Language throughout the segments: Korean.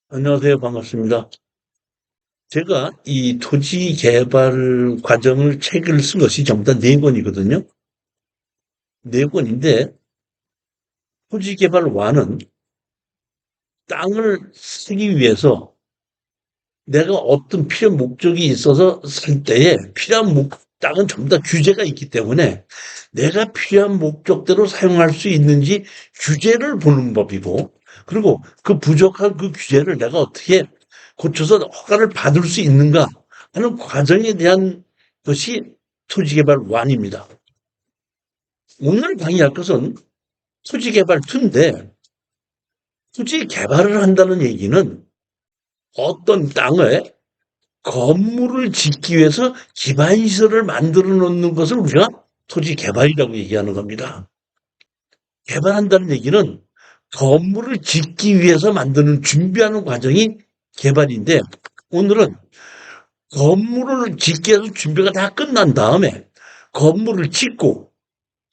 안녕하세요. 반갑습니다. 제가 이 토지 개발 과정을 책을 쓴 것이 전부 다 네 권이거든요. 네 권인데, 토지 개발 1은 땅을 쓰기 위해서 내가 어떤 필요 목적이 있어서 살 때에 필요한 땅은 전부 다 규제가 있기 때문에 내가 필요한 목적대로 사용할 수 있는지 규제를 보는 법이고, 그리고 그 부족한 그 규제를 내가 어떻게 고쳐서 허가를 받을 수 있는가 하는 과정에 대한 것이 토지개발 1입니다. 오늘 강의할 것은 토지개발 2인데, 토지 개발을 한다는 얘기는 어떤 땅에 건물을 짓기 위해서 기반시설을 만들어 놓는 것을 우리가 토지 개발이라고 얘기하는 겁니다. 개발한다는 얘기는 건물을 짓기 위해서 만드는 준비하는 과정이 개발인데, 오늘은 건물을 짓기 위해서 준비가 다 끝난 다음에 건물을 짓고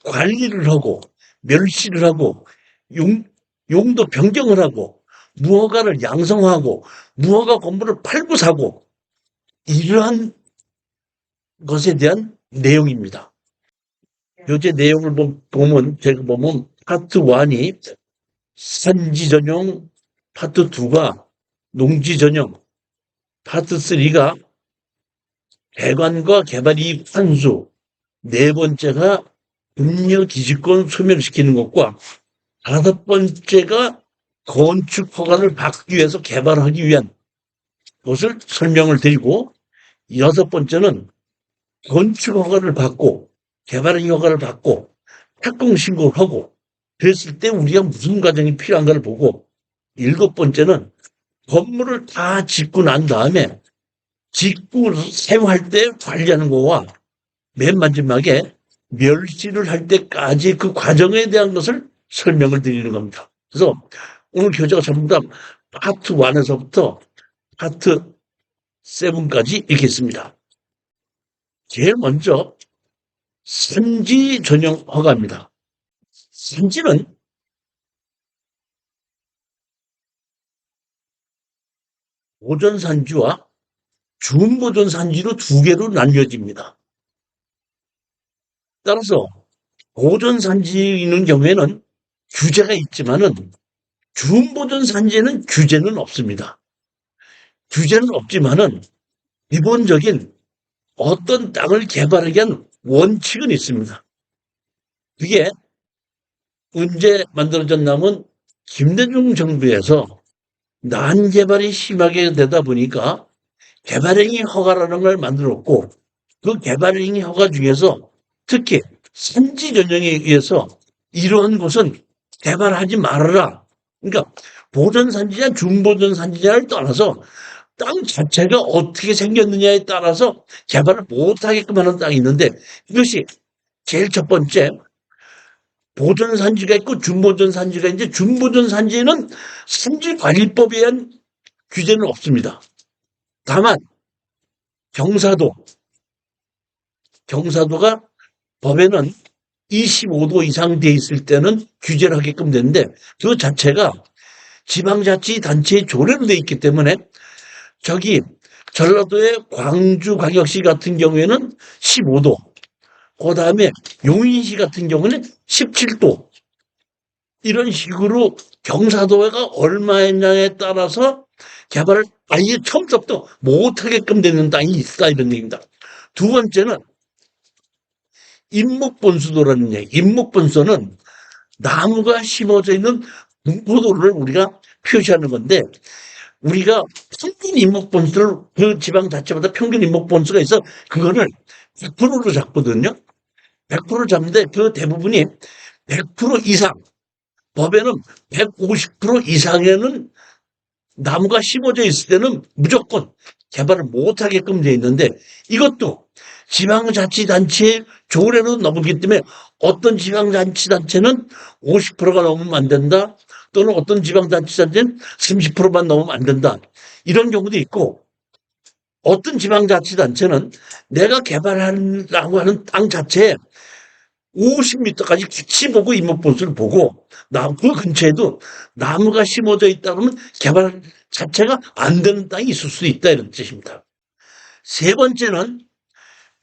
관리를 하고 멸시를 하고 용도 변경을 하고 무허가를 양성하고 무허가 건물을 팔고 사고, 이러한 것에 대한 내용입니다. 요제 내용을 보면, 제가 보면 파트 1이 산지 전용, 파트 2가 농지 전용, 파트 3가 배관과 개발 이익 환수, 네 번째가 음료 기지권 소멸시키는 것과 다섯 번째가 건축 허가를 받기 위해서 개발하기 위한 것을 설명을 드리고, 여섯 번째는 건축 허가를 받고 개발행 허가를 받고 착공 신고를 하고 그랬을 때 우리가 무슨 과정이 필요한가를 보고, 일곱 번째는 건물을 다 짓고 난 다음에 짓고 사용할 때 관리하는 거와 맨 마지막에 멸시를 할 때까지 그 과정에 대한 것을 설명을 드리는 겁니다. 그래서 오늘 교재가 전부 다 파트 1에서부터 파트 7까지 이렇게 있습니다. 제일 먼저 산지 전용 허가입니다. 산지는 보존 산지와 준보존 산지로 두 개로 나뉘어집니다. 따라서 보존 산지에 있는 경우에는 규제가 있지만은 준보존 산지에는 규제는 없습니다. 규제는 없지만은 기본적인 어떤 땅을 개발하기 위한 원칙은 있습니다. 그게 언제 만들어졌냐면 김대중 정부에서 난개발이 심하게 되다 보니까 개발행위 허가라는 걸 만들었고, 그 개발행위 허가 중에서 특히 산지 전형에 의해서 이러한 곳은 개발하지 말아라. 그러니까 보존 산지냐 준보존 산지냐를 떠나서 땅 자체가 어떻게 생겼느냐에 따라서 개발을 못하게끔 하는 땅이 있는데, 이것이 제일 첫 번째 보존 산지가 있고 준보존 산지가 있는데, 준보존 산지에는 산지관리법에 의한 규제는 없습니다. 다만 경사도가 법에는 25도 이상 돼 있을 때는 규제를 하게끔 되는데, 그 자체가 지방자치단체의 조례로 돼 있기 때문에, 저기 전라도의 광주광역시 같은 경우에는 15도, 그 다음에 용인시 같은 경우는 17도, 이런 식으로 경사도가 얼마냐에 따라서 개발을 아예 처음부터 못하게끔 되는 땅이 있다, 이런 얘기입니다. 두 번째는 인목본수도라는 얘기. 인목본수는 나무가 심어져 있는 분포도를 우리가 표시하는 건데, 우리가 평균 인목본수를 그 지방자치마다 평균 인목본수가 있어 그거를 100%로 잡거든요. 100%를 잡는데 그 대부분이 100% 이상, 법에는 150% 이상에는 나무가 심어져 있을 때는 무조건 개발을 못하게끔 되어 있는데, 이것도 지방자치단체의 조례로 넘기 때문에 어떤 지방자치단체는 50%가 넘으면 안 된다, 또는 어떤 지방자치단체는 30%만 넘으면 안 된다, 이런 경우도 있고, 어떤 지방자치단체는 내가 개발하려고 하는 땅 자체에 50m까지 같이 보고 임목본수를 보고 그 근처에도 나무가 심어져 있다 그러면 개발 자체가 안 되는 땅이 있을 수 있다 이런 뜻입니다. 세 번째는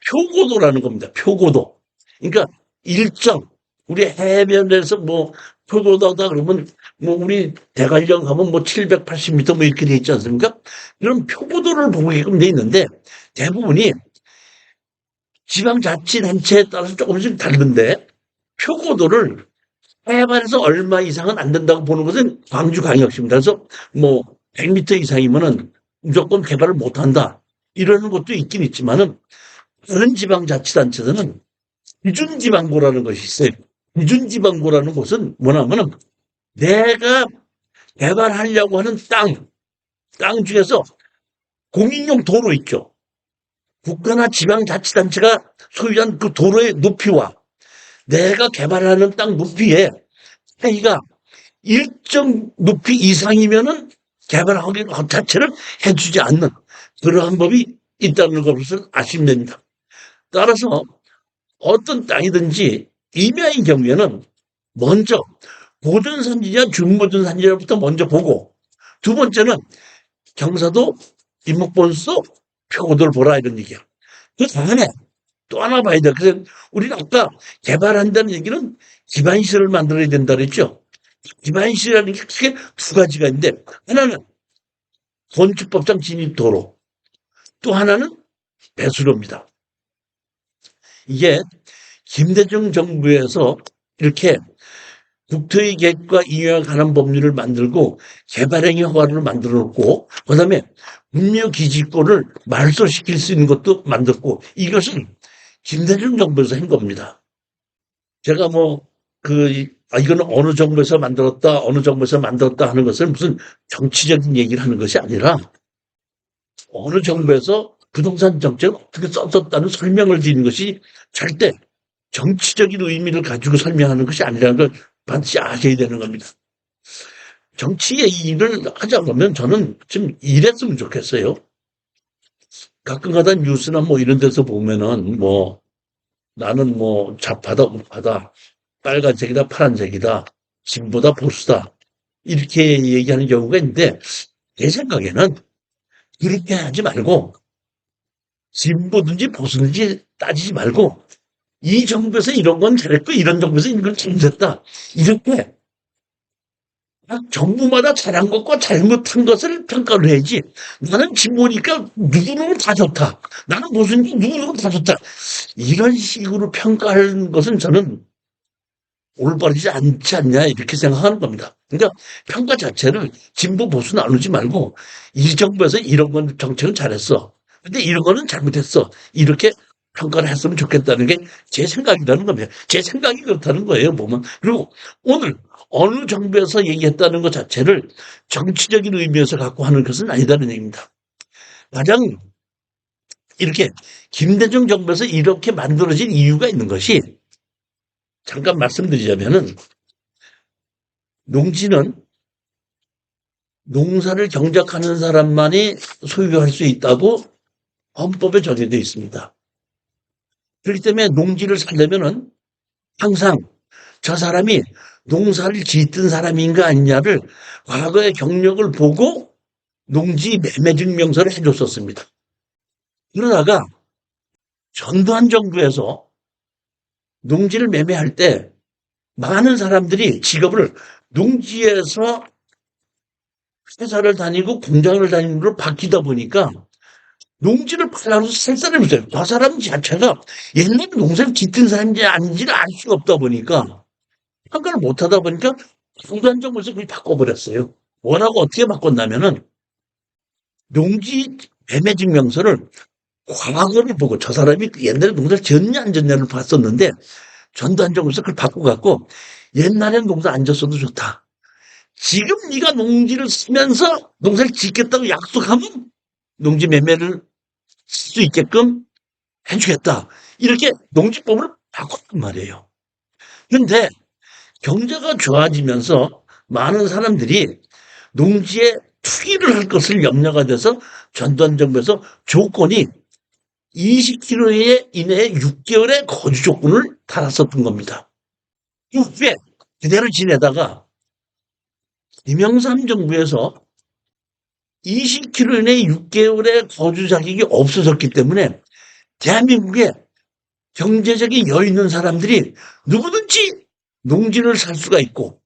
표고도라는 겁니다. 표고도. 그러니까 일정 우리 해변에서 뭐 표고도다 그러면 뭐 우리 대관령 가면 뭐 780m 뭐 이렇게 돼 있지 않습니까? 그런 표고도를 보게끔 돼 있는데 대부분이 지방자치단체에 따라서 조금씩 다른데 표고도를 해발에서 얼마 이상은 안 된다고 보는 것은 광주광역시입니다. 그래서 뭐 100m 이상이면은 무조건 개발을 못한다. 이러는 것도 있긴 있지만은 다른 지방자치단체에서는 기준지방고라는 것이 있어요. 기준지방고라는 곳은 뭐냐면은 내가 개발하려고 하는 땅 중에서 공인용 도로 있죠. 국가나 지방자치단체가 소유한 그 도로의 높이와 내가 개발하는 땅 높이에 차이가 일정 높이 이상이면은 개발하기 자체를 해주지 않는 그러한 법이 있다는 것을 아시면 됩니다. 따라서 어떤 땅이든지 임야의 경우에는 먼저 보존산지냐 준보존산지냐부터 먼저 보고 두 번째는 경사도 임목본수 표고도를 보라 이런 얘기야. 그 다음에 또 하나 봐야 돼. 그래서 우리가 아까 개발한다는 얘기는 기반시설을 만들어야 된다 그랬죠. 기반시설이라는 게 크게 두 가지가 있는데 하나는 건축법상 진입도로 또 하나는 배수로입니다. 이게 김대중 정부에서 이렇게 국토의 계획과 이행에 관한 법률을 만들고 개발행위 허가를 만들어 놓고 그다음에 문묘기지권을 말소시킬 수 있는 것도 만들고 이것은 김대중 정부에서 한 겁니다. 제가 뭐 이거는 어느 정부에서 만들었다 어느 정부에서 만들었다 하는 것은 무슨 정치적인 얘기를 하는 것이 아니라 어느 정부에서 부동산 정책을 어떻게 썼었다는 설명을 드리는 것이 절대 정치적인 의미를 가지고 설명하는 것이 아니라는 걸 반드시 아셔야 되는 겁니다. 정치의 일을 하자 그러면 저는 좀 이랬으면 좋겠어요. 가끔가다 뉴스나 뭐 이런 데서 보면은 뭐 나는 뭐 좌파다 우파다 빨간색이다 파란색이다 진보다 보수다 이렇게 얘기하는 경우가 있는데 내 생각에는 그렇게 하지 말고 진보든지 보수든지 따지지 말고 이 정부에서 이런 건 잘했고 이런 정부에서 이런 건 잘못했다 이렇게 정부마다 잘한 것과 잘못한 것을 평가를 해야지 나는 진보니까 누구는 다 좋다 나는 보수니까 누구는 다 좋다 이런 식으로 평가하는 것은 저는 올바르지 않지 않냐 이렇게 생각하는 겁니다. 그러니까 평가 자체를 진보 보수 나누지 말고 이 정부에서 이런 건 정책은 잘했어. 근데 이런 거는 잘못했어. 이렇게 평가를 했으면 좋겠다는 게 제 생각이라는 겁니다. 제 생각이 그렇다는 거예요, 보면. 그리고 오늘 어느 정부에서 얘기했다는 것 자체를 정치적인 의미에서 갖고 하는 것은 아니다는 얘기입니다. 가장 이렇게 김대중 정부에서 이렇게 만들어진 이유가 있는 것이 잠깐 말씀드리자면은 농지는 농사를 경작하는 사람만이 소유할 수 있다고 헌법에 정해져 있습니다. 그렇기 때문에 농지를 살려면은 항상 저 사람이 농사를 짓던 사람인가 아니냐를 과거의 경력을 보고 농지 매매 증명서를 해줬었습니다. 그러다가 전두환 정부에서 농지를 매매할 때 많은 사람들이 직업을 농지에서 회사를 다니고 공장을 다니는 걸로 바뀌다 보니까 농지를 팔라고 살 사람이 없어요. 저 사람 자체가 옛날에 농사를 짓던 사람인지 아닌지를 알 수가 없다 보니까 평가를 못 하다 보니까 중간 정부에서 그걸 바꿔버렸어요. 뭐라고 어떻게 바꿨냐면은 농지 매매 증명서를 과거를 보고 저 사람이 옛날에 농사를 지었냐 안 지었냐를 봤었는데 전두환 정부에서 그걸 바꿔갖고 옛날에는 농사 안 졌어도 좋다. 지금 네가 농지를 쓰면서 농사를 짓겠다고 약속하면 농지 매매를 쓸 수 있게끔 해주겠다. 이렇게 농지법을 바꿨단 말이에요. 그런데 경제가 좋아지면서 많은 사람들이 농지에 투기를 할 것을 염려가 돼서 전두환 정부에서 조건이 20km 이내에 6개월의 거주 조건을 달았었던 겁니다. 그 후에 그대로 지내다가 김영삼 정부에서 20km 이내 6개월의 거주 자격이 없어졌기 때문에 대한민국에 경제적인 여유 있는 사람들이 누구든지 농지를 살 수가 있고,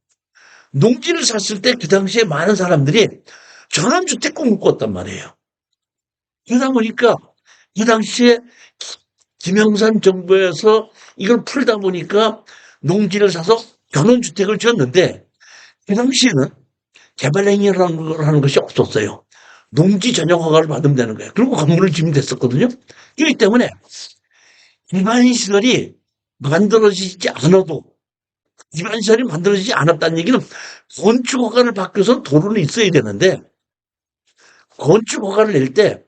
농지를 샀을 때 그 당시에 많은 사람들이 전원주택 꿈을 꿨단 말이에요. 그러다 보니까 그 당시에 김영삼 정부에서 이걸 풀다 보니까 농지를 사서 전원주택을 지었는데, 그 당시에는 개발행위라는 걸 하는 것이 없었어요. 농지 전용 허가를 받으면 되는 거예요. 그리고 건물을 지으면 됐었거든요. 그렇기 때문에 기반시설이 만들어지지 않아도, 기반시설이 만들어지지 않았다는 얘기는 건축 허가를 받고서 도로는 있어야 되는데, 건축 허가를 낼 때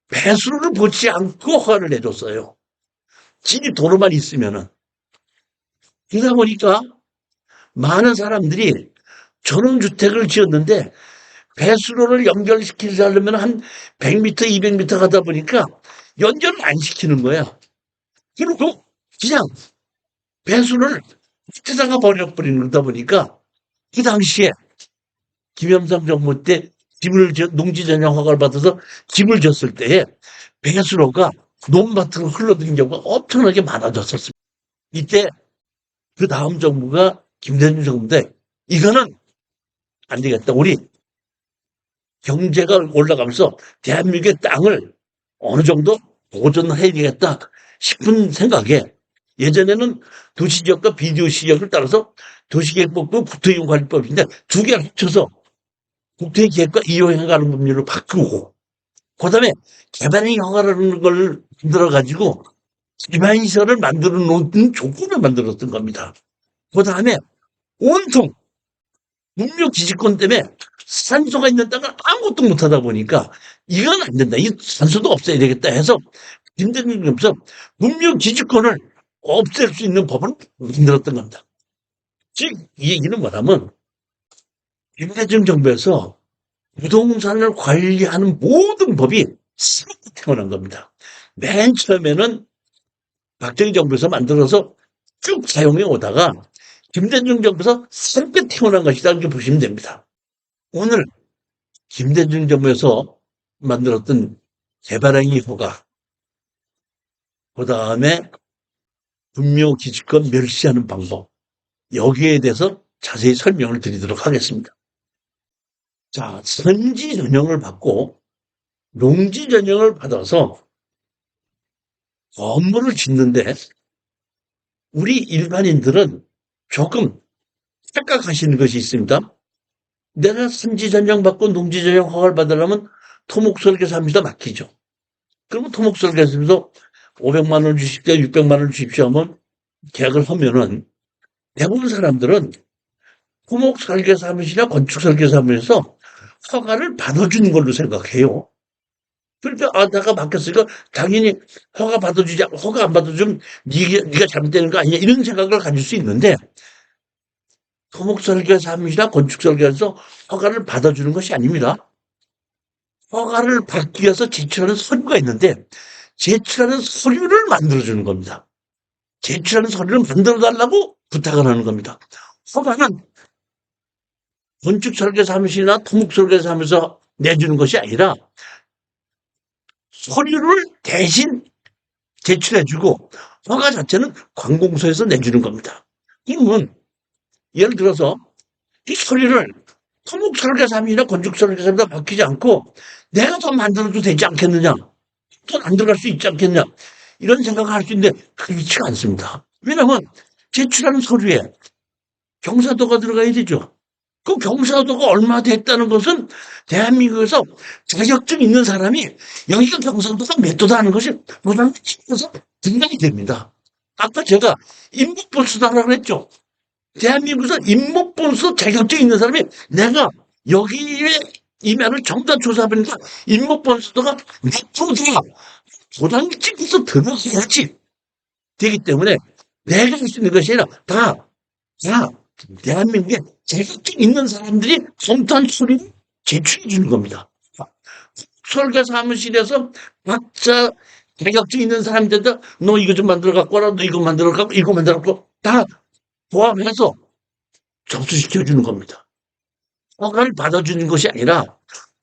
배수로를 보지 않고 허가를 내줬어요. 집이 도로만 있으면은. 그러다 보니까 많은 사람들이 전원주택을 지었는데 배수로를 연결시키려면 한 100m, 200m 가다 보니까 연결을 안 시키는 거야. 그리고 그냥 배수로를 밑에다가 버려버리다 보니까 그 당시에 김영삼 정부 때 집을 농지 전용 허가를 받아서 집을 졌을 때에 배수로가 논밭으로 흘러드는 경우가 엄청나게 많아졌었습니다. 이때 그 다음 정부가 김대중 정부인데 이거는 안 되겠다. 우리 경제가 올라가면서 대한민국의 땅을 어느 정도 보존해야 되겠다 싶은 생각에 예전에는 도시지역과 비도시지역을 따라서 도시계획법과 국토이용관리법인데 두 개를 합쳐서 국토계획과 이용해가는 법률로 바꾸고 그다음에 개발행위 허가라는 걸 만들어가지고 기반시설을 만들어 놓은 조건을 만들었던 겁니다. 그다음에 온통 문묘기지권 때문에 산소가 있는 땅을 아무것도 못하다 보니까 이건 안 된다. 이 산소도 없애야 되겠다 해서 김대중 정부에서 문묘기지권을 없앨 수 있는 법을 만들었던 겁니다. 즉 이 얘기는 뭐냐면 김대중 정부에서 부동산을 관리하는 모든 법이 새롭게 태어난 겁니다. 맨 처음에는 박정희 정부에서 만들어서 쭉 사용해 오다가 김대중 정부에서 새롭게 태어난 것이다 이렇게 보시면 됩니다. 오늘 김대중 정부에서 만들었던 개발행위 허가, 그 다음에 분묘기지권 멸시하는 방법, 여기에 대해서 자세히 설명을 드리도록 하겠습니다. 자, 선지 전형을 받고 농지 전형을 받아서 건물을 짓는데 우리 일반인들은 조금 착각하시는 것이 있습니다. 내가 선지 전형 받고 농지 전형 허가를 받으려면 토목설계사무소에다 맡기죠. 그러면 토목설계사무소 500만 원 주십시오, 600만 원 주십시오 하면 계약을 하면은 대부분 사람들은 토목설계사무소나 건축설계사무소에서 허가를 받아주는 걸로 생각해요. 그러니까 내가 맡겼으니까 당연히 허가 받아주지 않고 허가 안 받아주면 네가 잘못되는 거 아니냐 이런 생각을 가질 수 있는데 토목설계사무소나 건축설계에서 허가를 받아주는 것이 아닙니다. 허가를 받기 위해서 제출하는 서류가 있는데 제출하는 서류를 만들어주는 겁니다. 제출하는 서류를 만들어달라고 부탁을 하는 겁니다. 허가는 건축설계사무소나 토목설계사무소에서 내주는 것이 아니라 서류를 대신 제출해주고 허가 자체는 관공서에서 내주는 겁니다. 그러면 예를 들어서 이 서류를 토목설계사무소나 건축설계사무소에 맡기지 않고 내가 더 만들어도 되지 않겠느냐, 돈 안 들어갈 수 있지 않겠냐 이런 생각을 할 수 있는데 그렇지가 않습니다. 왜냐하면 제출하는 서류에 경사도가 들어가야 되죠. 그 경사도가 얼마 됐다는 것은 대한민국에서 자격증 있는 사람이 여기가 경사도가 몇 도다 하는 것이 보다는 싶어서 등장이 됩니다. 아까 제가 인목본수다라고 그랬죠. 대한민국에서 인목본수 자격증 있는 사람이 내가 여기에 이면을 정답 조사해보니까 인목본수도가 몇 도다 도장이 찍혀서 들어가야지 되기 때문에 내가 할 수 있는 것이 아니라 다 대한민국에 자격증 있는 사람들이 검토한 서류를 제출해 주는 겁니다. 설계사무실에서 각자 자격증 있는 사람들도 너 이거 좀 만들어 갖고 와라, 너 이거 만들어 갖고, 이거 만들어 갖고, 다 포함해서 접수시켜 주는 겁니다. 허가를 받아주는 것이 아니라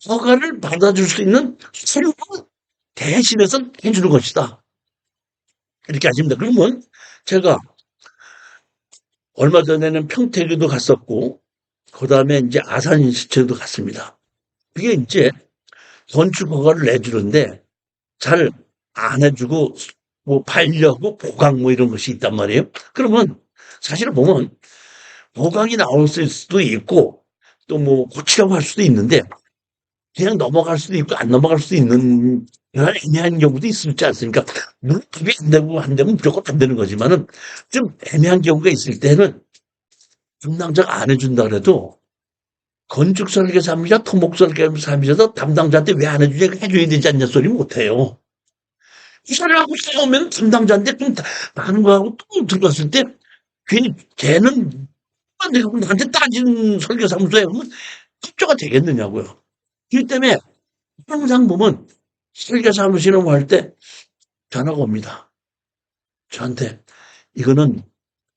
허가를 받아줄 수 있는 서류를 대신해서 해주는 것이다. 이렇게 아십니다. 그러면 제가 얼마 전에는 평택에도 갔었고, 그 다음에 이제 아산인스티튜트도 갔습니다. 그게 이제 건축 허가를 내주는데 잘 안 해주고 뭐 반려하고 보강 뭐 이런 것이 있단 말이에요. 그러면 사실은 보면 보강이 나올 수도 있고 또 뭐 고치라고 할 수도 있는데 그냥 넘어갈 수도 있고 안 넘어갈 수도 있는 그런 애매한 경우도 있지 않습니까? 물론 그게 안 되고 안 되면 무조건 안 되는 거지만은 좀 애매한 경우가 있을 때는 담당자가 안 해준다 그래도 건축 설계사입니다, 토목 설계사입니다, 담당자한테 왜 안 해주냐 해줘야 되지 않냐 소리 못해요. 이 소리를 하고 싸우면 담당자인데 좀 다른 거하고 또 들어갔을 때 괜히 걔는 내가 나한테 따지는 설계사무소에 그러면 협조가 되겠느냐고요. 이 때문에 항상 보면 설계사무실에 할 때 전화가 옵니다. 저한테 이거는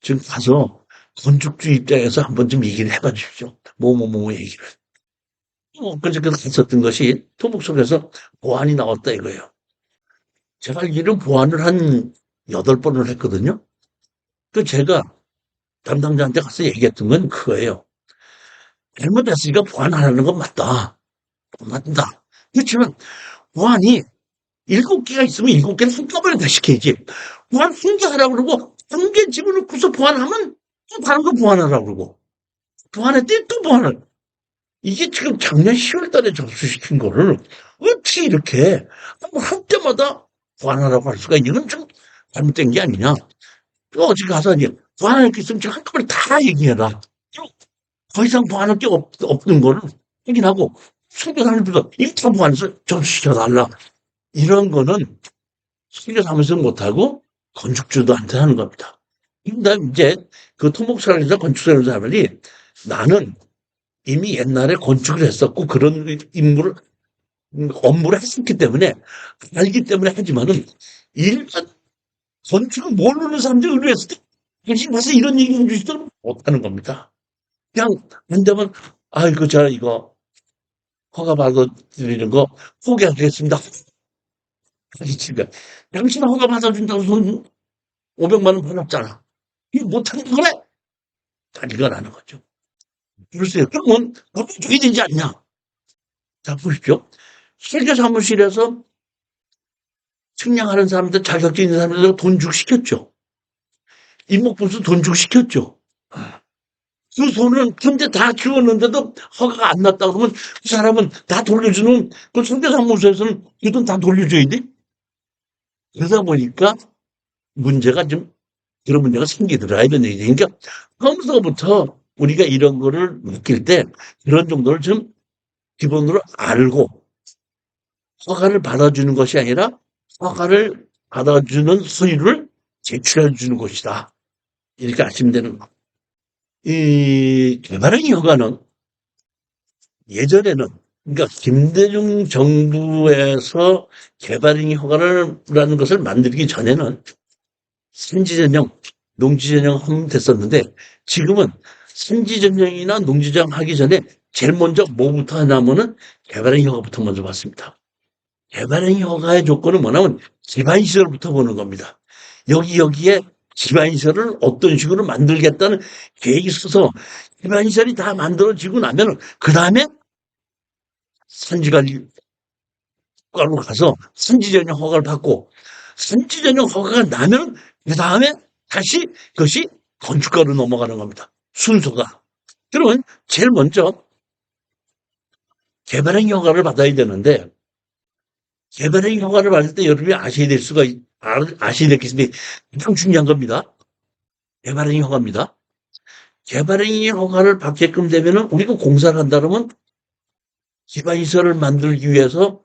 지금 가서 건축주 입장에서 한번 좀 얘기를 해봐 주십시오. 뭐뭐뭐 얘기를. 그래서 갔었던 것이 토목 속에서 보안이 나왔다 이거예요. 제가 알기로 보안을 한 8번을 했거든요. 그 제가 담당자한테 가서 얘기했던 건 그거예요. 잘못했으니까 보안 안 하는 건 맞다. 맞다. 그렇지만 보안이 7개가 있으면 7개를 한꺼번에 다 시켜야지. 보안 1개 하라고 그러고 1개 집어넣고서 보안하면 또 다른 거 보안하라고 그러고 보안했더니 또 보안을. 이게 지금 작년 10월 달에 접수시킨 거를 어떻게 이렇게 할 때마다 보완하라고 할 수가 있는 건 좀 잘못된 게 아니냐. 또 어디 가서 이제 보완할 게 있으면 지금 한꺼번에 다 얘기해라. 더 이상 보완할 게 없는 거를 확인하고 설계사무소도 일차 보완해서 접수시켜달라. 이런 거는 설계사무소 못하고 건축주도한테 하는 겁니다. 그다음 이제 그 토목사람이나 건축사람들이 나는 이미 옛날에 건축을 했었고 그런 임무를 업무를 했었기 때문에 알기 때문에 하지만은 일반 건축을 모르는 사람들이 의뢰했을 때 당신 가서 이런 얘기 해주시도 못하는 겁니다. 그냥 한다면 아이고 저 이거 허가 받아드리는 거 포기하겠습니다. 아니지가 당신 허가 받아준다고 돈 500만 원 받았잖아. 이거 못하는 거래? 다 이거라는 거죠. 글쎄요. 그러면 받아줘야 되지 않냐? 자 보십시오. 설계사무실에서 측량하는 사람들, 자격증 있는 사람들 돈 주고 시켰죠. 임목분수 돈 주고 시켰죠. 그 돈은 현재 다 키웠는데도 허가가 안 났다 그러면 그 사람은 다 돌려주는 그 설계사무소에서는 그 돈 다 돌려줘야 돼. 그러다 보니까 문제가 좀 그런 문제가 생기더라 이런 얘기죠. 그러니까 처음서부터 우리가 이런 거를 느낄 때 그런 정도를 좀 기본으로 알고 허가를 받아주는 것이 아니라 허가를 받아주는 서류를 제출해 주는 것이다. 이렇게 아시면 되는 거. 이 개발행위 허가는 예전에는 그러니까 김대중 정부에서 개발행위 허가라는 것을 만들기 전에는 산지전형, 농지전형 하면 됐었는데 지금은 산지전형이나 농지전형 하기 전에 제일 먼저 뭐부터 하냐면은 개발행위 허가부터 먼저 받습니다. 개발행위 허가의 조건은 뭐냐면 기반시설부터 보는 겁니다. 여기에 기반시설을 어떤 식으로 만들겠다는 계획이 있어서 기반시설이 다 만들어지고 나면 그 다음에 산지관리과로 가서 산지전형 허가를 받고 산지전형 허가가 나면 그 다음에 다시 그것이 건축가로 넘어가는 겁니다. 순서가. 그러면 제일 먼저 개발행위 허가를 받아야 되는데 개발행위 허가를 받을 때 여러분이 아셔야 될 게 있습니다. 가장 중요한 겁니다. 개발행위 허가입니다. 개발행위 허가를 받게끔 되면은 우리가 공사를 한다 그러면 기반시설을 만들기 위해서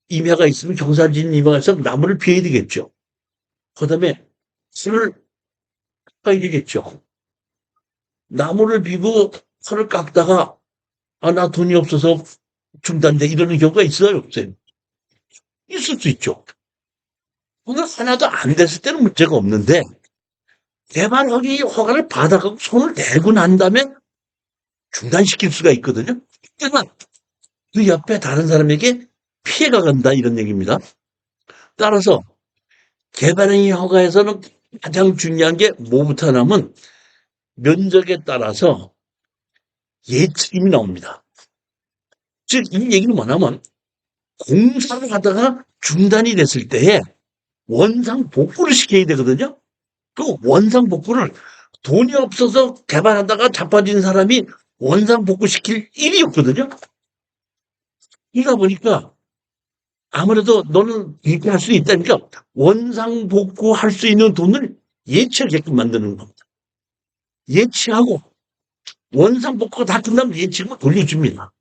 임야가 있으면 경사진 임야가 있으면 나무를 비워야 되겠죠. 그 다음에 선을 깎아야 되겠죠. 나무를 비고 선을 깎다가 나 돈이 없어서 중단돼 이러는 경우가 있어요, 없어요? 있을 수 있죠. 그거 하나도 안 됐을 때는 문제가 없는데 개발하기 허가를 받아가고 손을 대고 난 다음에 중단시킬 수가 있거든요. 그러니까 그 옆에 다른 사람에게 피해가 간다 이런 얘기입니다. 따라서 개발행위 허가에서는 가장 중요한 게 뭐부터 하냐면 면적에 따라서 예측임이 나옵니다. 즉, 이 얘기는 뭐냐면 공사를 하다가 중단이 됐을 때에 원상 복구를 시켜야 되거든요. 그 원상 복구를 돈이 없어서 개발하다가 자빠진 사람이 원상 복구 시킬 일이 없거든요. 그러다 보니까 아무래도 너는 이렇게 할 수 있다니까 원상 복구할 수 있는 돈을 예치하게끔 만드는 겁니다. 예치하고 원상 복구가 다 끝나면 예치하고 돌려줍니다.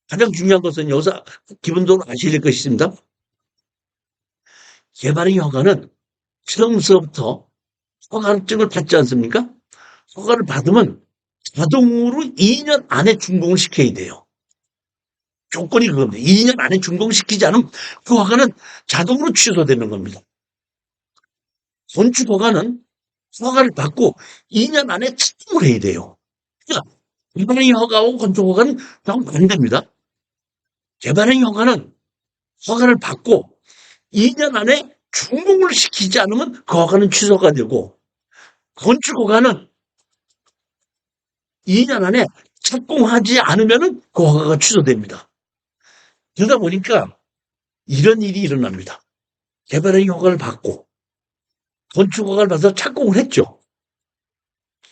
가장 중요한 것은 여기서 기본적으로 아셔야 될 것이 있습니다. 개발의 허가는 처음서부터 허가증을 받지 않습니까? 허가를 받으면 자동으로 2년 안에 준공을 시켜야 돼요. 조건이 그겁니다. 2년 안에 준공시키지 않으면 그 허가는 자동으로 취소되는 겁니다. 건축 허가는 허가를 받고 2년 안에 착공을 해야 돼요. 그러니까 개발행위 허가하고 건축 허가는 정 반대입니다. 개발행위 허가는 허가를 받고 2년 안에 준공을 시키지 않으면 그 허가는 취소가 되고 건축 허가는 2년 안에 착공하지 않으면 그 허가가 취소됩니다. 그러다 보니까 이런 일이 일어납니다. 개발행위 허가를 받고 건축 허가를 받아서 착공을 했죠.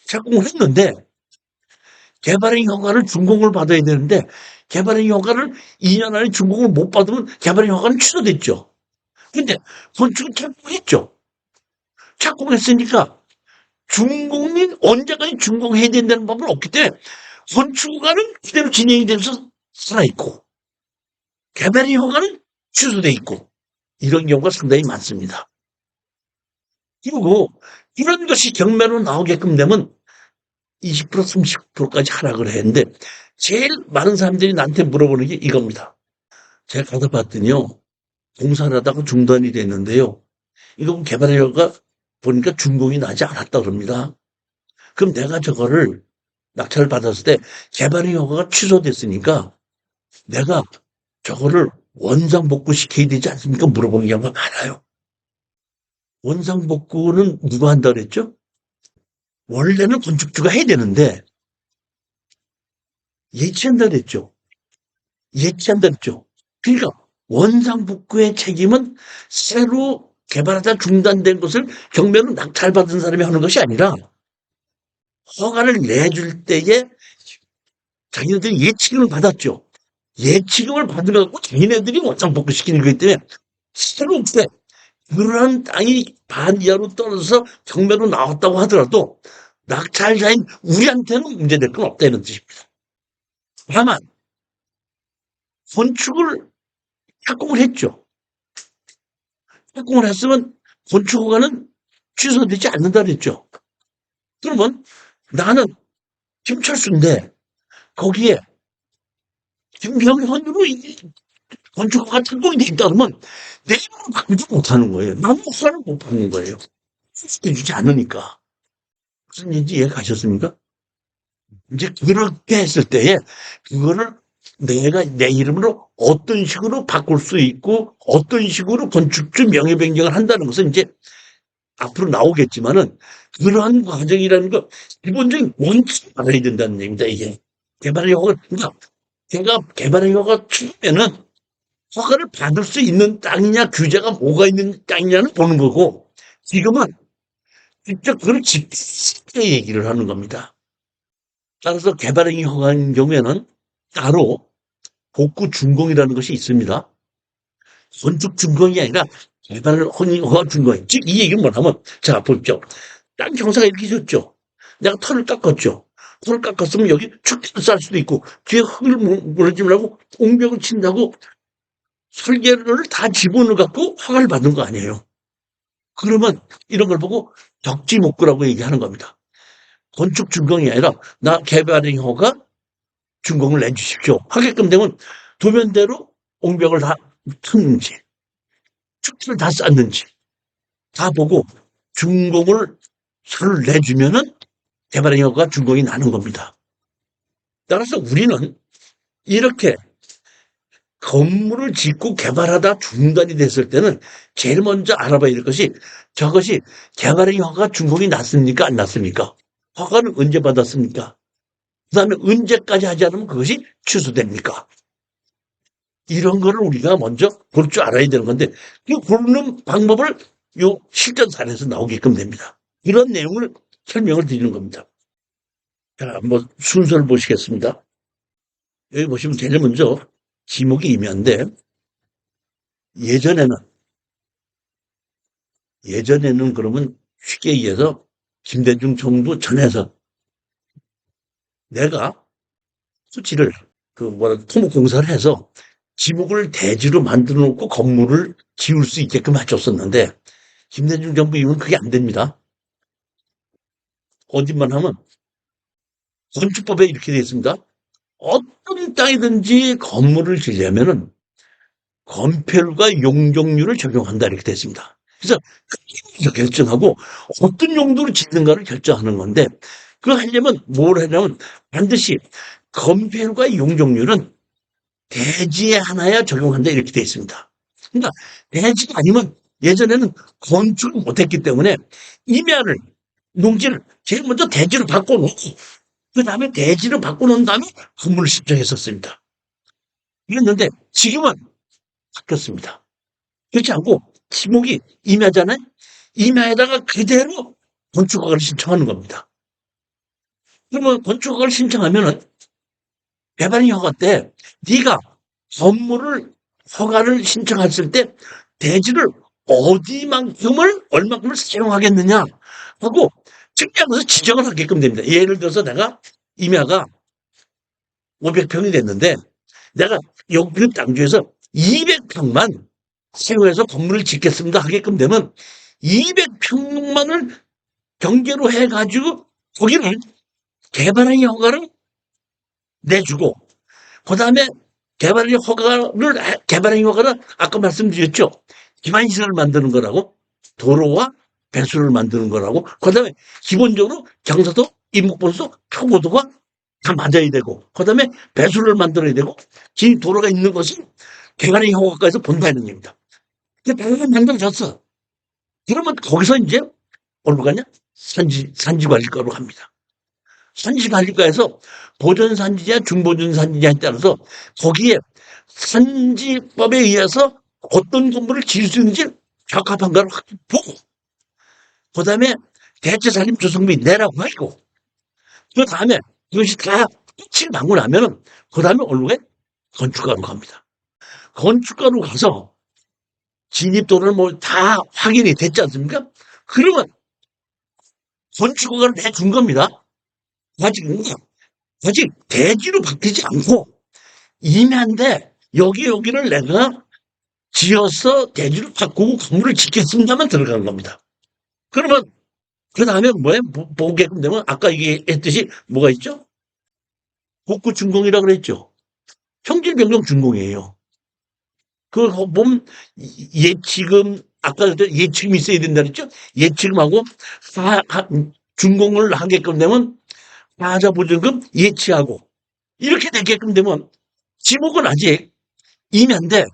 착공을 했는데 개발행위 허가를 준공을 받아야 되는데 개발행위 허가를 2년 안에 준공을 못 받으면 개발행위 허가는 취소됐죠. 근데 건축은 착공했죠. 착공했으니까 준공이 언제까지 준공해야 된다는 법은 없기 때문에 건축 허가는 그대로 진행이 돼서 살아있고 개발행위 허가는 취소돼 있고 이런 경우가 상당히 많습니다. 그리고 이런 것이 경매로 나오게끔 되면 20% 30%까지 하락을 했는데 제일 많은 사람들이 나한테 물어보는 게 이겁니다. 제가 가서 봤더니요. 공사를 하다가 중단이 됐는데요. 이거 개발료가 보니까 준공이 나지 않았다 그럽니다. 그럼 내가 저거를 낙찰을 받았을 때 개발의 허가가 취소됐으니까 내가 저거를 원상복구 시켜야 되지 않습니까? 물어보는 경우가 많아요. 원상복구는 누가 한다 그랬죠? 원래는 건축주가 해야 되는데 예치한다 그랬죠. 예치한다 그랬죠. 그러니까 원상복구의 책임은 새로 개발하다 중단된 것을 경매로 낙찰받은 사람이 하는 것이 아니라 허가를 내줄 때에 자기네들이 예치금을 받았죠. 예치금을 받으면 자기네들이 원상복구시키는 거기 때문에 새롭게 그러한 땅이 반 이하로 떨어져서 경매로 나왔다고 하더라도 낙찰자인 우리한테는 문제될 건 없다는 뜻입니다. 다만 건축을 착공을 했죠. 착공을 했으면 건축 허가는 취소되지 않는다 그랬죠. 그러면 나는 김철수인데 거기에 김경현으로 건축 허가 착공이 돼 있다 그러면 내 입으로 바꾸지 못하는 거예요. 남의 허가를 못 받는 거예요. 시켜주지 않으니까. 무슨 얘기인지 이해 가셨습니까? 이제 그렇게 했을 때에 그거를 내가 내 이름으로 어떤 식으로 바꿀 수 있고 어떤 식으로 건축주 명예 변경을 한다는 것은 이제 앞으로 나오겠지만은 그러한 과정이라는 거 기본적인 원칙을 알아야 된다는 얘기입니다. 이게 개발의 허가 그러니까 제가 개발의 허가 처음에는 허가를 받을 수 있는 땅이냐 규제가 뭐가 있는 땅이냐는 보는 거고 지금은 직접 그걸 직접 얘기를 하는 겁니다. 따라서 개발행위 허가인 경우에는 따로 복구 준공이라는 것이 있습니다. 건축 준공이 아니라 개발 허가 준공. 즉, 이 얘기는 뭐냐면, 자, 보십시오. 땅 경사가 이렇게 졌죠. 내가 털을 깎았죠. 털을 깎았으면 여기 축대를 쌀 수도 있고, 뒤에 흙을 무너지려고 옹벽을 친다고 설계를 다 지분을 갖고 허가를 받는 거 아니에요. 그러면 이런 걸 보고 덕지목구라고 얘기하는 겁니다. 건축 준공이 아니라 나 개발행 허가 준공을 내주십시오. 하게끔 되면 도면대로 옹벽을 다 텄는지 축지를 다 쌌는지 다 보고 준공을 서를 내주면은 개발행 허가가 준공이 나는 겁니다. 따라서 우리는 이렇게 건물을 짓고 개발하다 중단이 됐을 때는 제일 먼저 알아봐야 될 것이 저것이 개발행 허가 준공이 났습니까? 안 났습니까? 허가는 언제 받았습니까? 그 다음에 언제까지 하지 않으면 그것이 취소됩니까? 이런 거를 우리가 먼저 볼 줄 알아야 되는 건데 그 고르는 방법을 요 실전 사례에서 나오게끔 됩니다. 이런 내용을 설명을 드리는 겁니다. 자, 한번 순서를 보시겠습니다. 여기 보시면 제일 먼저 지목이 임야인데 예전에는 그러면 쉽게 얘기해서 김대중 정부 전에서 내가 수치를 토목공사를 해서 지목을 대지로 만들어 놓고 건물을 지을 수 있게끔 해줬었는데 김대중 정부 이후는 그게 안 됩니다. 어디만 하면 건축법에 이렇게 되어 있습니다. 어떤 땅이든지 건물을 지으려면은 건폐율과 용적률을 적용한다 이렇게 되어 있습니다. 그래서 결정하고 어떤 용도로 짓는가를 결정하는 건데 그걸 하려면 뭘 하냐면 반드시 건폐율과 용적률은 대지에 하나야 적용한다 이렇게 되어 있습니다. 그러니까 대지가 아니면 예전에는 건축을 못했기 때문에 임야를 농지를 제일 먼저 대지로 바꿔놓고 그 다음에 대지로 바꿔놓은 다음에 건물을 신청했었습니다. 이랬는데 지금은 바뀌었습니다. 그렇지 않고 지목이 임야잖아요. 임야에다가 그대로 건축허가를 신청하는 겁니다. 그러면 건축허가를 신청하면은 개발인 허가 때 네가 건물을 허가를 신청했을 때 대지를 어디만큼을 얼마큼을 사용하겠느냐 하고 측량해서 지정을 하게끔 됩니다. 예를 들어서 내가 임야가 500평이 됐는데 내가 여기 땅 중에서 200평만 사용해서 건물을 짓겠습니다 하게끔 되면 200평만을 경계로 해가지고 거기를 개발행위 허가를 내주고 그다음에 개발행위 허가를 아까 말씀드렸죠. 기반시설을 만드는 거라고 도로와 배수를 만드는 거라고 그다음에 기본적으로 경사도 인목본수 표고도가 다 맞아야 되고 그다음에 배수를 만들어야 되고 긴 도로가 있는 것은 개발행위 허가까지서 본다는 얘기입니다. 근데 배수를 만들어졌어. 그러면 거기서 이제 어디로 가냐? 산지관리과로 갑니다. 산지관리과에서 보전산지냐 중보전산지냐에 따라서 거기에 산지법에 의해서 어떤 건물을 지을 수 있는지 적합한가를 보고 그다음에 대체산림 조성비 내라고 하고 그다음에 이것이 다 끝이 나고 나면은 그다음에 언론에 건축가로 갑니다. 건축가로 가서 진입도를 뭐 다 확인이 됐지 않습니까? 그러면 건축허가를 내준 겁니다. 아직 대지로 바뀌지 않고 임야인데 여기를 내가 지어서 대지로 바꾸고 건물을 짓겠습니다만 들어가는 겁니다. 그러면 그 다음에 뭐예요? 보게끔 되면 아까 얘기했듯이 뭐가 있죠? 복구 준공이라고 그랬죠. 형질 변경 준공이에요. 그 보면 예치금 아까 예치금이 있어야 된다 그랬죠? 예치금하고 준공을 하게끔 되면 하자보증금 예치하고 이렇게 되게끔 되면 지목은 아직 임야인데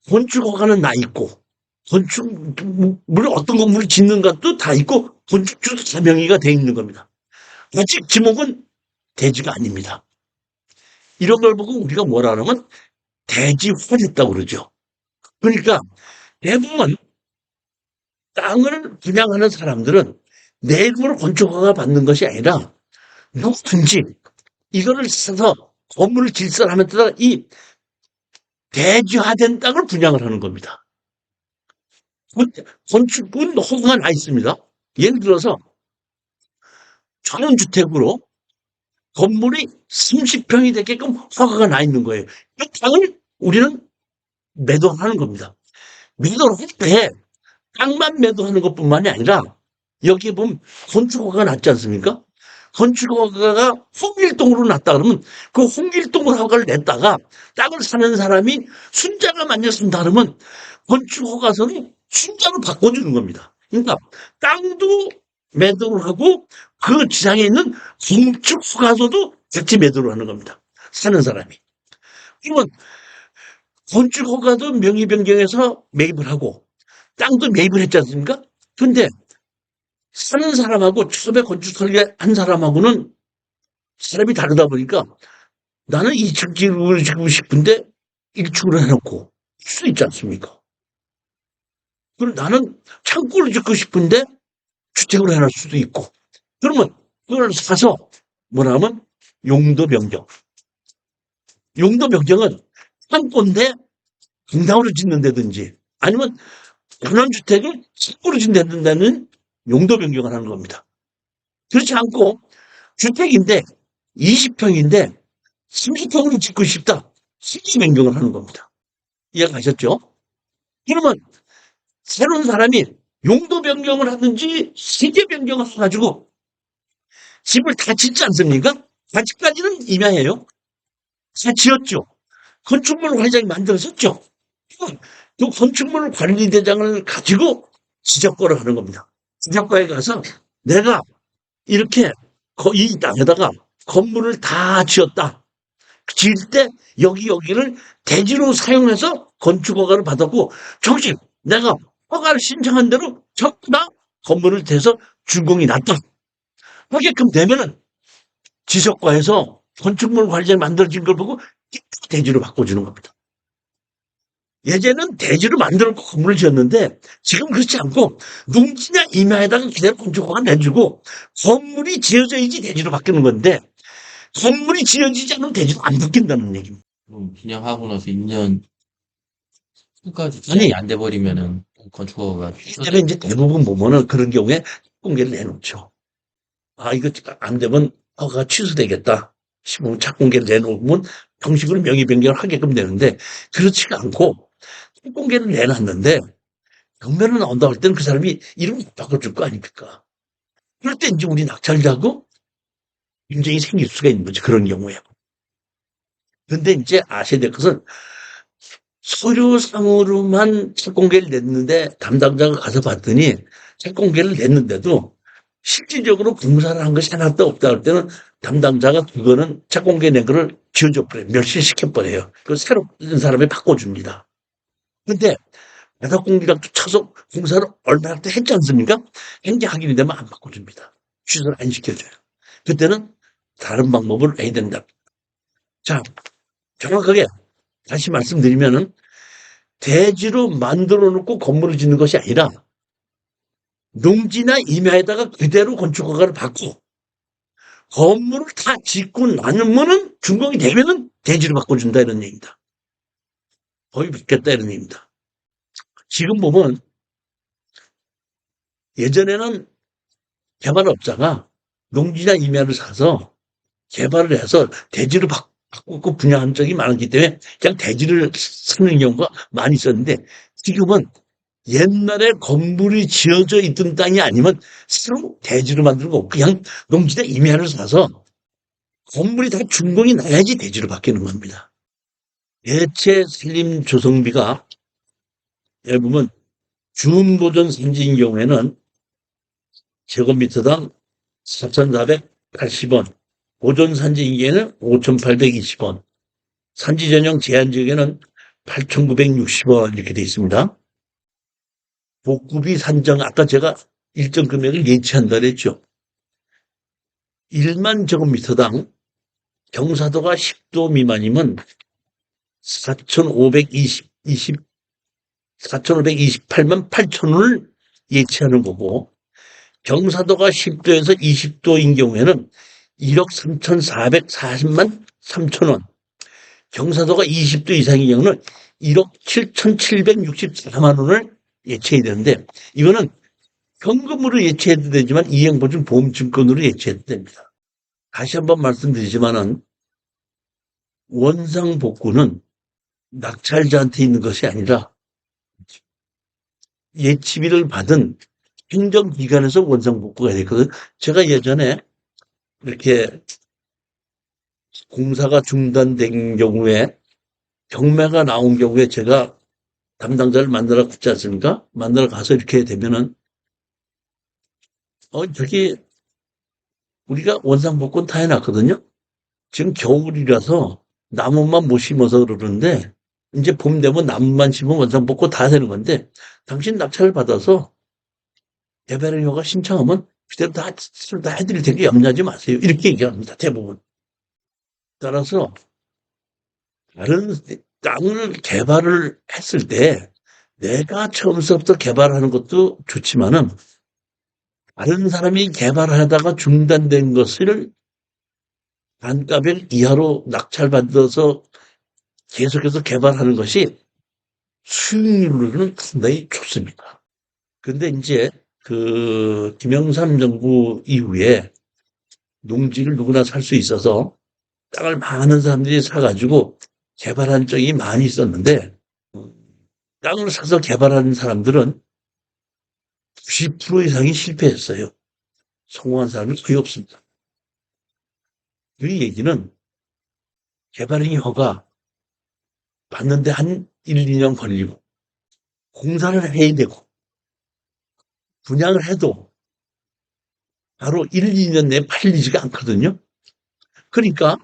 건축허가는 나 있고 물론 어떤 건물을 짓는 것도 다 있고 건축주 서명의가 돼 있는 겁니다. 아직 지목은 대지가 아닙니다. 이런 걸 보고 우리가 뭐라 하냐면 대지화됐다고 그러죠. 그러니까 대부분 땅을 분양하는 사람들은 내 이름으로 건축허가 받는 것이 아니라 누구든지 이거를 써서 건물을 질서하면 따라 이 대지화된 땅을 분양을 하는 겁니다. 건축은 허가가 나 있습니다. 예를 들어서 전원주택으로 건물이 30평이 되게끔 허가가 나 있는 거예요. 그 땅을 우리는 매도하는 겁니다. 매도를 할 때 땅만 매도하는 것뿐만이 아니라 여기에 보면 건축허가가 났지 않습니까? 건축허가가 홍길동으로 났다 그러면 그 홍길동 허가를 냈다가 땅을 사는 사람이 순자가 만약에 그러면 건축허가서는 순자로 바꿔주는 겁니다. 그러니까 땅도 매도를 하고 그 지상에 있는 건축허가서도 같이 매도를 하는 겁니다. 사는 사람이. 그러면 건축허가도 명의 변경해서 매입을 하고 땅도 매입을 했지 않습니까? 근데 사는 사람하고 처음에 건축 설계한 사람하고는 사람이 다르다 보니까 나는 2층 지고 싶은데 1층으로 해놓고 할 수 있지 않습니까? 그리고 나는 창고를 짓고 싶은데 주택으로 해놓을 수도 있고. 그러면 그걸 사서 뭐냐면 용도 변경. 용도 변경은 창고인데 공장으로 짓는다든지 아니면 전원주택을 창고로 짓는다는 용도 변경을 하는 겁니다. 그렇지 않고 주택인데 20평인데 30평으로 짓고 싶다. 시기 변경을 하는 겁니다. 이해가셨죠? 그러면 새로운 사람이 용도 변경을 하든지 시기 변경을 해가지고 집을 다 짓지 않습니까? 아직까지는 임야예요. 다 지었죠. 건축물 관리장이 만들었었죠. 그 건축물 관리대장을 가지고 지적거를 하는 겁니다. 지적과에 가서 내가 이렇게 이 땅에다가 건물을 다 지었다. 지을 때 여기를 대지로 사용해서 건축허가를 받았고 정식 내가 허가를 신청한 대로 전부 다 건물을 대서 준공이 났다. 하게끔 되면은 지적과에서 건축물 관리장이 만들어진 걸 보고 대지로 바꿔주는 겁니다. 예전에는 대지로 만들어놓고 건물을 지었는데 지금 그렇지 않고 농지나 임야에다가 그대로 건축허가 내주고 건물이 지어져야지 대지로 바뀌는 건데 건물이 지어지지 않으면 대지로 안 바뀐다는 얘기입니다. 분양하고 나서 2년 후까지 아니, 진행이 안 돼버리면은 건축허가 예전에 이제 대부분 보면은 그런 경우에 착공계를 내놓죠. 아, 이거 안 되면 허가가 취소되겠다 싶으면 착공계를 내놓으면 정식으로 명의 변경을 하게끔 되는데 그렇지가 않고 착공계를 내놨는데 경매로 나온다고 할 때는 그 사람이 이름 못 바꿔줄 거 아닙니까? 그럴 때 이제 우리 낙찰자고 분쟁이 생길 수가 있는 거죠. 그런 경우에. 근데 이제 아셔야 될 것은 서류상으로만 착공계를 냈는데 담당자가 가서 봤더니 착공계를 냈는데도 실질적으로 공사를 한 것이 하나도 없다 할 때는 담당자가 그거는 착공계 낸 거를 지어줘 버려요. 멸실시켜버려요. 그 새로 든 사람이 바꿔줍니다. 근데 바닥공기랑도 쳐서 공사를 얼마나 또 했지 않습니까? 행정 확인이 되면 안 바꿔줍니다. 취소를 안 시켜줘요. 그때는 다른 방법을 해야 된다. 자, 정확하게 다시 말씀드리면은 대지로 만들어 놓고 건물을 짓는 것이 아니라 농지나 임야에다가 그대로 건축허가를 받고 건물을 다 짓고 나면은 준공이 되면은 대지로 바꿔준다 이런 얘기입니다. 거의 받겠다 이런 얘기입니다. 지금 보면 예전에는 개발업자가 농지나 임야를 사서 개발을 해서 대지로 바꾸고 분양한 적이 많았기 때문에 그냥 대지를 사는 경우가 많이 있었는데 지금은 옛날에 건물이 지어져 있던 땅이 아니면 새로 대지로 만들고 그냥 농지나 임야를 사서 건물이 다 준공이 나야지 대지로 바뀌는 겁니다. 대체 산림 조성비가 예를 보면 준보존 산지인 경우에는 제곱미터당 4,480원, 보존 산지인 경우에는 5,820원, 산지 전용 제한 지역에는 8,960원 이렇게 돼 있습니다. 복구비 산정 아까 제가 일정 금액을 예치한다 그랬죠. 1만 제곱미터당 경사도가 10도 미만이면 4,528만 8천원을 예치하는 거고 경사도가 10도에서 20도인 경우에는 1억 3,440만 3천원 경사도가 20도 이상인 경우는 1억 7,764만 원을 예치해야 되는데 이거는 현금으로 예치해도 되지만 이행보증 보험증권으로 예치해도 됩니다. 다시 한번 말씀드리지만은 원상복구는 낙찰자한테 있는 것이 아니라 예치비를 받은 행정기관에서 원상복구가 됐거든. 제가 예전에 이렇게 공사가 중단된 경우에 경매가 나온 경우에 제가 담당자를 만나러 갔지 않습니까? 만나러 가서 이렇게 되면은 저기 우리가 원상복권 다 해놨거든요. 지금 겨울이라서 나무만 못 심어서 그러는데 이제 봄 되면 나무만 심으면 원상복권 다 되는 건데 당신 낙찰을 받아서 개발인허가 신청하면 그대로 다 해드릴 테니 염려하지 마세요. 이렇게 얘기합니다. 대부분. 따라서 다른 땅을 개발을 했을 때 내가 처음부터 개발하는 것도 좋지만은 다른 사람이 개발하다가 중단된 것을 단가별 이하로 낙찰받아서 계속해서 개발하는 것이 수익률로는 상당히 좋습니다. 근데 이제 그 김영삼 정부 이후에 농지를 누구나 살 수 있어서 땅을 많은 사람들이 사가지고 개발한 적이 많이 있었는데 땅을 사서 개발하는 사람들은 90% 이상이 실패했어요. 성공한 사람이 거의 없습니다. 그 얘기는 개발인허가 받는데 한 1, 2년 걸리고 공사를 해야 되고 분양을 해도 바로 1, 2년 내에 팔리지가 않거든요. 그러니까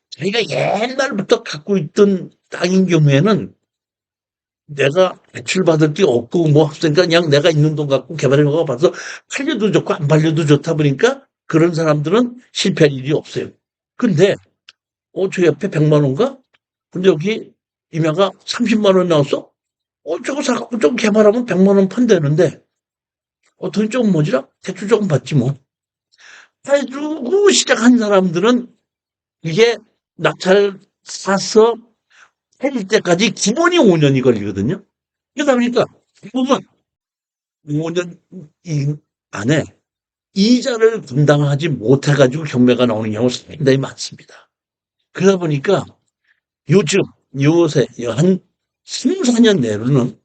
자기가 옛날부터 갖고 있던 땅인 경우에는 내가 대출받을 게 없고 뭐 없으니까 그냥 내가 있는 돈 갖고 개발인허가 받아서 팔려도 좋고 안 팔려도 좋다 보니까 그런 사람들은 실패할 일이 없어요. 근데 저 옆에 100만 원가? 근데 여기 임야가 30만 원 나왔어? 저거 사갖고 좀 개발하면 100만 원 판대는데 돈이 조금 모자라? 대출 조금 받지 뭐. 해주고 시작한 사람들은 이게 낙찰을 사서 팔릴 때까지 기본이 5년이 걸리거든요. 그러다 보니까 보면 5년 안에 이자를 분담하지 못해가지고 경매가 나오는 경우가 상당히 많습니다. 그러다 보니까 요즘 요새 한 3, 4년 내로는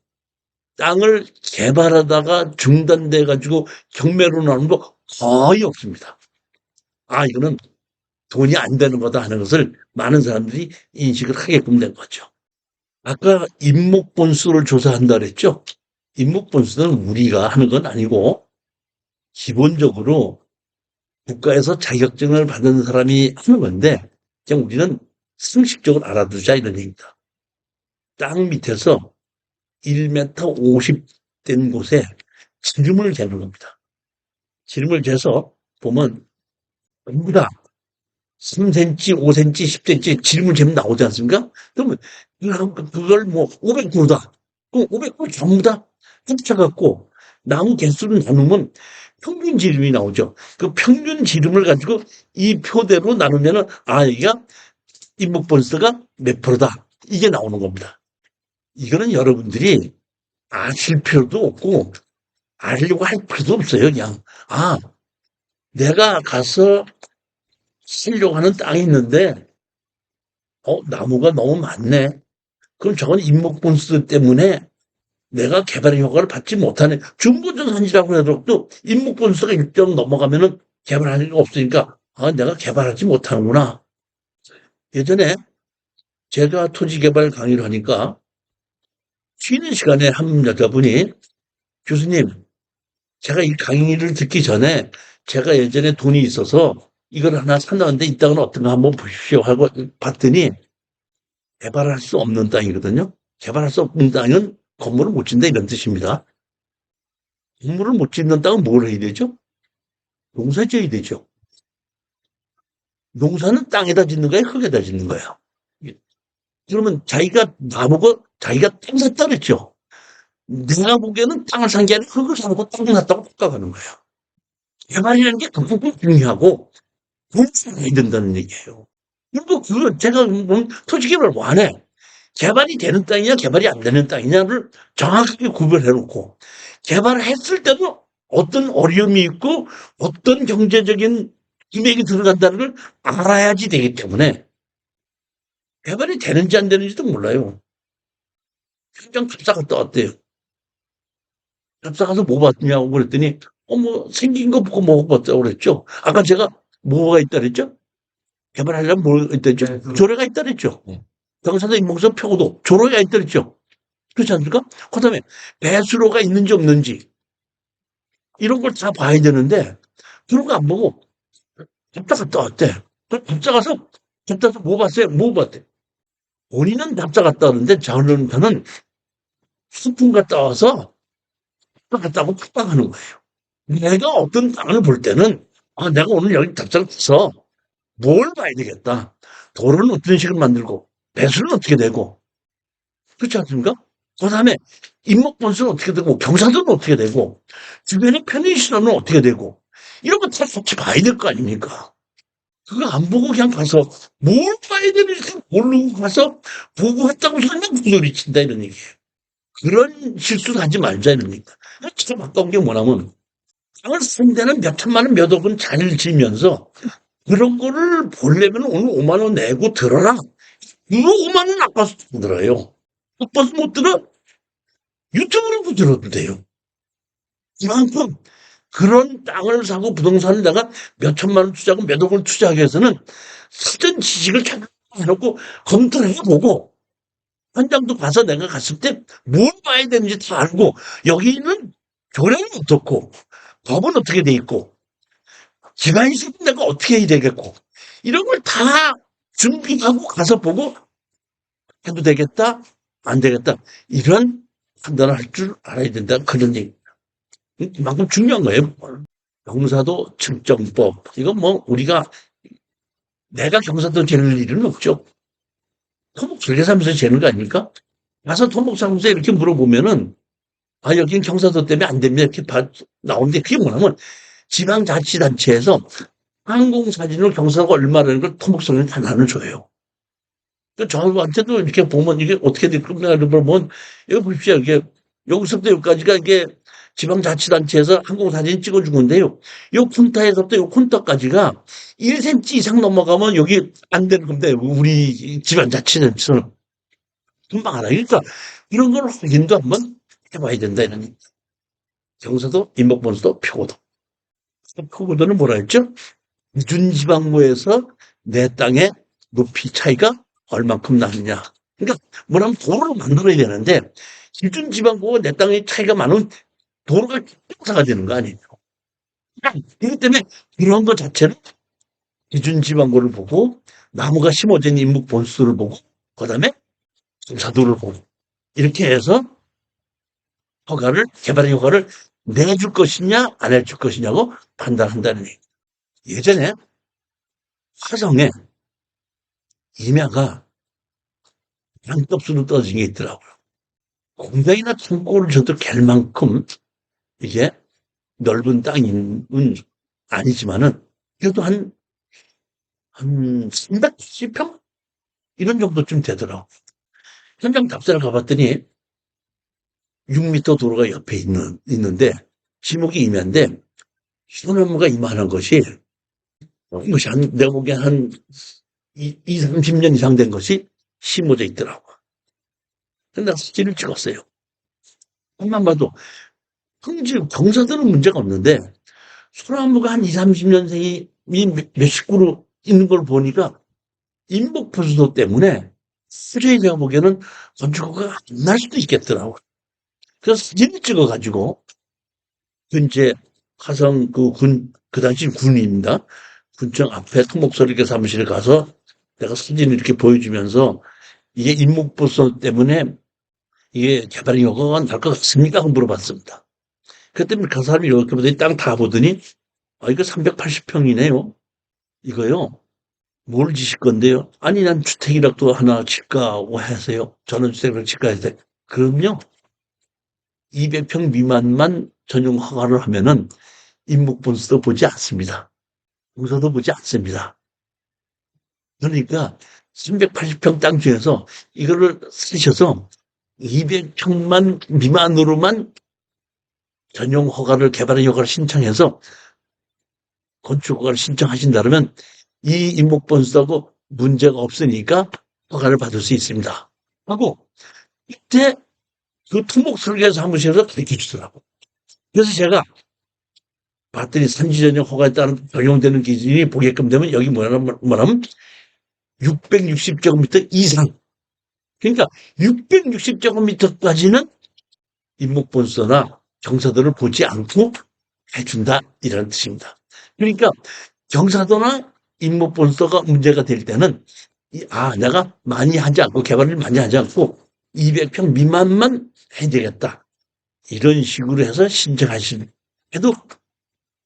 땅을 개발하다가 중단돼 가지고 경매로 나오는 거 거의 없습니다. 이거는 돈이 안 되는 거다 하는 것을 많은 사람들이 인식을 하게끔 된 거죠. 아까 임목본수를 조사한다 그랬죠? 임목본수는 우리가 하는 건 아니고 기본적으로 국가에서 자격증을 받은 사람이 하는 건데 그냥 우리는 상식적으로 알아두자 이런 얘기입니다. 땅 밑에서 1m 50 된 곳에 지름을 재는 겁니다. 지름을 재서 보면 전부 다 3cm, 5cm, 10cm 지름을 재면 나오지 않습니까? 그러면 그걸 뭐 500그루다. 그럼 500그루 전부 다 합쳐갖고 나무 개수를 나누면 평균 지름이 나오죠. 그 평균 지름을 가지고 이 표대로 나누면은 여기가 인목본수가 몇 프로다. 이게 나오는 겁니다. 이거는 여러분들이 아실 필요도 없고 알려고 할 필요도 없어요. 그냥 내가 가서 쓰려고 하는 땅이 있는데 나무가 너무 많네. 그럼 저건 인목본수 때문에 내가 개발의 효과를 받지 못하네. 중부전산지라고 해도 인목본수가 일정 넘어가면은 개발할 리가 없으니까 내가 개발하지 못하는구나. 예전에 제가 토지개발 강의를 하니까 쉬는 시간에 한 여자분이 교수님, 제가 이 강의를 듣기 전에 제가 예전에 돈이 있어서 이걸 하나 사놨는데 이 땅은 어떤가 한번 보십시오 하고 봤더니 개발할 수 없는 땅이거든요. 개발할 수 없는 땅은 건물을 못 짓는다 이런 뜻입니다. 건물을 못 짓는 땅은 뭘 해야 되죠? 농사 지어야 되죠. 농사는 땅에다 짓는 거예요? 흙에다 짓는 거예요? 그러면 자기가 나보고 자기가 땅 샀다 그랬죠. 내가 보기에는 땅을 산 게 아니라 흙을 사놓고 땅을 샀다고 깎아가는 거예요. 개발이라는 게 그만큼 중요하고 돈을 해야 된다는 얘기예요. 그리고 그걸 제가 토지 개발 안 해. 개발이 되는 땅이냐 개발이 안 되는 땅이냐를 정확하게 구별해 놓고 개발을 했을 때도 어떤 어려움이 있고 어떤 경제적인 금액이 들어간다는 걸 알아야지 되기 때문에 개발이 되는지 안 되는지도 몰라요. 현장 답사 갔다 왔대요. 답사 가서 뭐 봤냐고 그랬더니 뭐 생긴 거 보고 먹어봤다고 그랬죠. 아까 제가 뭐가 있다 그랬죠? 개발하려면 뭐가 있다 그랬죠? 조례가 있다 그랬죠? 네. 경사도 인목선 표고도 조례가 있다 그랬죠? 그렇지 않습니까? 그 다음에 배수로가 있는지 없는지 이런 걸 다 봐야 되는데 그런 거 안 보고 답사 갔다 왔대. 답사 가서 뭐 봤어요? 뭐 봤대? 본인은 답사 갔다 왔는데 저는 소풍 갔다 와서 갔다 오고 팍팍하는 거예요. 내가 어떤 땅을 볼 때는 내가 오늘 여기 답사를 가서 뭘 봐야 되겠다. 도로는 어떤 식으로 만들고 배수는 어떻게 되고 그렇지 않습니까? 그 다음에 인목번수는 어떻게 되고 경사도는 어떻게 되고 주변의 편의시설은 어떻게 되고 이런 거 다 같이 봐야 될 거 아닙니까? 그거 안 보고 그냥 가서 뭘 봐야 되는지 모르고 가서 보고 했다고 설명 소리 친다 이런 얘기예요. 그런 실수를 하지 말자 이런 얘기입니다. 진짜 가까운 게 뭐냐면 땅을 산 데는 몇 천만 원, 몇 억은 잘 지면서 그런 거를 보려면 오늘 5만 원 내고 들어라. 이거 5만 원 아까서 들어요. 아까서 못 들어? 유튜브로도 들어도 돼요. 그만큼 그런 땅을 사고 부동산을 내가 몇 천만 원 투자하고 몇 억을 투자하기 위해서는 사전 지식을 잘 해놓고 검토를 해보고 현장도 가서 내가 갔을 때 뭘 봐야 되는지 다 알고 여기는 조례는 어떻고 법은 어떻게 돼 있고 기간이 있으면 내가 어떻게 해야 되겠고 이런 걸 다 준비하고 가서 보고 해도 되겠다 안 되겠다 이런 판단을 할 줄 알아야 된다 그런 얘기. 그만큼 중요한 거예요. 경사도 측정법 이건 뭐 우리가 내가 경사도 재는 일은 없죠. 토목 설계사무소에 재는 거 아닙니까? 가서 토목사무소에 이렇게 물어보면은 여기는 경사도 때문에 안 됩니다 이렇게 나오는데 그게 뭐냐면 지방자치단체에서 항공사진으로 경사가 얼마라는 걸 토목서는 다 나눠줘요. 저한테도 이렇게 보면 이게 어떻게 될 겁니까? 그러면 이거 보십시오. 이게 여기서부터 여기까지가 이게 지방자치단체에서 항공사진 찍어준 건데요. 요 콘타에서부터 요 콘타까지가 1cm 이상 넘어가면 여기 안 되는 겁니다. 우리 지방자치단체는 금방 알아요. 그러니까 이런 걸 확인도 한번 해봐야 된다. 이런 경사도, 인목번수도, 표고도. 표고도는 뭐라 했죠? 기준지방부에서 내 땅의 높이 차이가 얼만큼 나느냐. 그러니까 뭐냐면 도로를 만들어야 되는데 기준지방부가 내 땅의 차이가 많으면 도로가 경사가 되는 거 아니에요. 그렇기 때문에 이런 것 자체는 기준지방부를 보고 나무가 심어진 인목 본수를 보고 그다음에 경사도를 보고 이렇게 해서 개발의 허가를 내줄 것이냐 안 해줄 것이냐고 판단한다는 얘기. 예전에 화성에 임야가 양값으로 떨어진 게 있더라고요. 공장이나 창고를 저도 갤 만큼 이게 넓은 땅은 아니지만은 그래도 한 380평? 이런 정도쯤 되더라고요. 현장 답사를 가봤더니 6m 도로가 옆에 있는데 지목이 임야인데 소나무가 이만한 것이 내가 보기엔 한 30년 이상 된 것이 심어져 있더라고. 근데 내가 사진을 찍었어요. 한만 봐도 경사도는 문제가 없는데 소나무가 한 30년생이 몇십 그루 있는 걸 보니까 인목부수도 때문에 수저히 내가 보기에는 건축허가가 안 날 수도 있겠더라고. 그래서 사진을 찍어가지고 이제 화성 그 당시 군입니다. 군청 앞에 토목설계 사무실에 가서 내가 사진을 이렇게 보여주면서 이게 인목부수 때문에 이게 개발이 허가가 날 것 같습니까? 하고 물어봤습니다. 그때 그 사람이 이렇게 보더니 땅 다 보더니 이거 380평이네요. 이거요. 뭘 지실 건데요? 아니 난 주택이라도 하나 짓까 해서요. 전원주택을 짓까 해서 그럼요. 200평 미만만 전용 허가를 하면은 인목분수도 보지 않습니다. 공사도 보지 않습니다. 그러니까 380평 땅 중에서 이거를 쓰셔서 200평만 미만으로만 전용 허가를 개발의 허가를 신청해서 건축 허가를 신청하신다면 이 인목번수하고 문제가 없으니까 허가를 받을 수 있습니다. 하고 이때 그 토목 설계 사무실에서 가르쳐 주더라고. 그래서 제가 배터리 산지전력 허가에 따른 적용되는 기준이 보게끔 되면 여기 뭐냐면 660제곱미터 이상. 그러니까 660제곱미터까지는 임목본서나 경사도를 보지 않고 해준다 이런 뜻입니다. 그러니까 경사도나 임목본서가 문제가 될 때는 내가 많이 하지 않고 개발을 많이 하지 않고 200평 미만만 해야 되겠다. 이런 식으로 해서 신청하시는 해도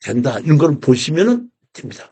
된다. 이런 걸 보시면 됩니다.